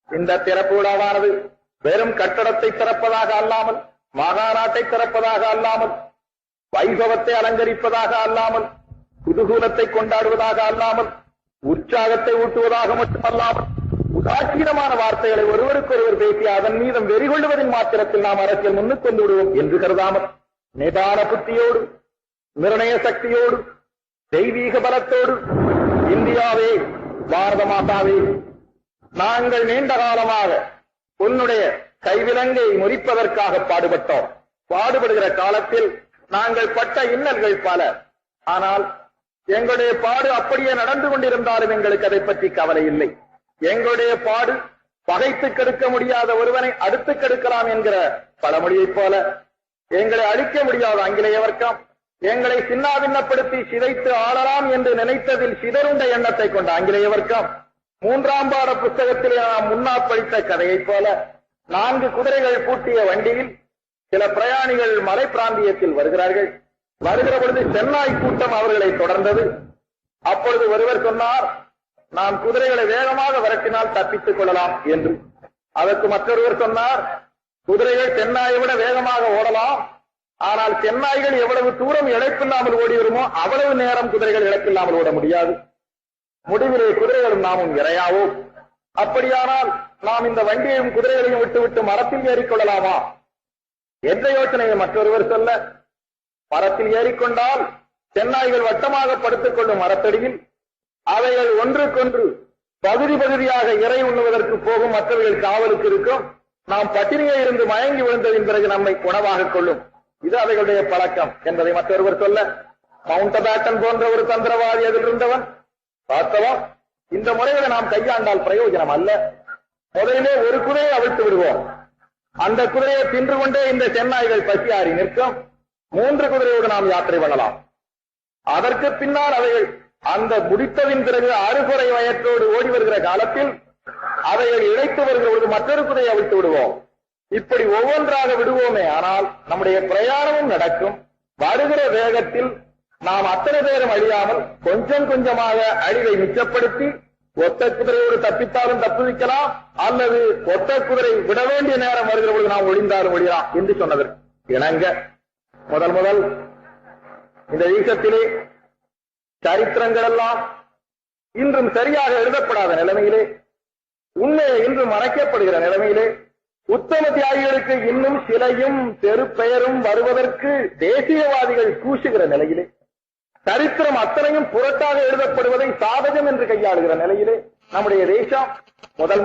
இந்த திறப்பு விழாவானது வெறும் கட்டடத்தை திறப்பதாக அல்லாமல், மாகாணாட்டை திறப்பதாக அல்லாமல், வைபவத்தை அலங்கரிப்பதாக அல்லாமல், குதூகூலத்தை கொண்டாடுவதாக அல்லாமல், உற்சாகத்தை ஊட்டுவதாக மட்டுமல்லாமல், உதாசீனமான வார்த்தைகளை ஒருவருக்கொருவர் பேசி அதன் மீதம் வெறி கொள்வதின் மாத்திரத்தில் நாம் அரசியல் முன்னுக்கு கொண்டு விடுவோம் என்று கருதாமல், நிதான புத்தியோடு, நிர்ணய சக்தியோடு, தெய்வீக பலத்தோடு, இந்தியாவே, பாரத மாதாவே, நாங்கள் நீண்ட காலமாக உன்னுடைய கைவிலங்கை முறிப்பதற்காக பாடுபட்டோம். பாடுபடுகிற காலத்தில் நாங்கள் பட்ட இன்னல்கள் பல. ஆனால் எங்களுடைய பாடு அப்படியே நடந்து கொண்டிருந்தாலும் எங்களுக்கு அதை பற்றி கவலை இல்லை. எங்களுடைய பாடு பகைத்து கெடுக்க முடியாத ஒருவனை அடுத்து கெடுக்கலாம் என்கிற பழமொழியைப் போல, எங்களை அழிக்க முடியாத ஆங்கிலேய வர்க்கம் எங்களை சின்னாபின்னப்படுத்தி சிதைத்து ஆளலாம் என்று நினைத்ததில் சிதறுண்ட எண்ணத்தை கொண்ட ஆங்கிலேய வர்க்கம் 3ஆம் பாட புத்தகத்திலே நாம் முன்னால் படித்த கதையைப் போல 4 குதிரைகள் பூட்டிய வண்டியில் சில பிரயாணிகள் மலை பிராந்தியத்தில் வருகிறார்கள். வருகிற பொழுது சென்னாய் கூட்டம் அவர்களை தொடர்ந்தது. அப்பொழுது ஒருவர் சொன்னார், நாம் குதிரைகளை வேகமாக விரட்டினால் தப்பித்துக் கொள்ளலாம் என்று. அதற்கு மற்றொருவர் சொன்னார், குதிரைகள் சென்னாயை விட வேகமாக ஓடலாம், ஆனால் சென்னாய்கள் எவ்வளவு தூரம் இழப்பில்லாமல் ஓடி வருமோ அவ்வளவு நேரம் குதிரைகள் இழப்பில்லாமல் ஓட முடியாது. முடிவிலே குதிரைகளும் நாமும் இரையாவோம். அப்படியானால் நாம் இந்த வண்டியையும் குதிரைகளையும் விட்டுவிட்டு மரத்தில் ஏறிக்கொள்ளலாமா என்ற யோசனையை மற்றொருவர் சொல்ல, மரத்தில் ஏறிக்கொண்டால் சென்னாய்கள் வட்டமாக படுத்துக் கொள்ளும் மரத்தடியில் அவைகள் ஒன்றுக்கொன்று பகுதி பகுதியாக இறை உண்ணுவதற்கு போகும், மற்றவர்கள் காவலுக்கு இருக்கும். நாம் பட்டினியே இருந்து மயங்கி விழுந்ததின் பிறகு நம்மை உணவாக கொள்ளும். இது அவைகளுடைய பழக்கம் என்பதை மற்றொருவர் சொல்ல, மவுண்ட் பேட்டன் போன்ற ஒரு தந்திரவாதி அதில் இருந்தவன், வாஸ்தவம் இந்த முறைகளை நாம் கையாண்டால் பிரயோஜனம் அல்ல. முதலிலே ஒரு குதிரையை அவிழ்த்து விடுவோம். அந்த குதிரையை தின்று கொண்டே இந்த சென்னாய்கள் பசியாறி நிற்கும். 3 குதிரையோடு நாம் யாத்திரை பண்ணலாம். அதற்கு பின்னால் அவைகள் அந்த முடித்ததின் பிறகு அறுகுறை வயற்றோடு ஓடி வருகிற காலத்தில் அவைகள் இழைத்து வருகிற பொழுது மற்றொரு குதிரையை அவிழ்த்து விடுவோம். இப்படி ஒவ்வொன்றாக விடுவோமே, ஆனால் நம்முடைய பிரயாணமும் நடக்கும். வருகிற வேகத்தில் நாம் அத்தனை பேரும் அழியாமல் கொஞ்சம் கொஞ்சமாக அழிவை மிச்சப்படுத்தி ஒத்த குதிரையோடு தப்பித்தாலும் தப்புவிக்கலாம், அல்லது ஒத்த குதிரை விட வேண்டிய நேரம் வருகிற பொழுது நாம் ஒளிந்தாலும் ஒழியலாம் என்று சொன்னதற்கு இணங்க முதல் இந்த ஈசத்திலே சரித்திரங்கள் எல்லாம் இன்றும் சரியாக எழுதப்படாத நிலைமையிலே, உண்மையை இன்றும் மறைக்கப்படுகிற நிலைமையிலே, உத்தம தியாகிகளுக்கு இன்னும் சிலையும் பெயரும் வருவதற்கு தேசியவாதிகள் கூசுகிற நிலையிலே, சரித்திரம் அத்தனையும் புரட்டாக எழுதப்படுவதை சாதகம் என்று கையாளுகிற நிலையிலே நம்முடைய தேசம் முதல்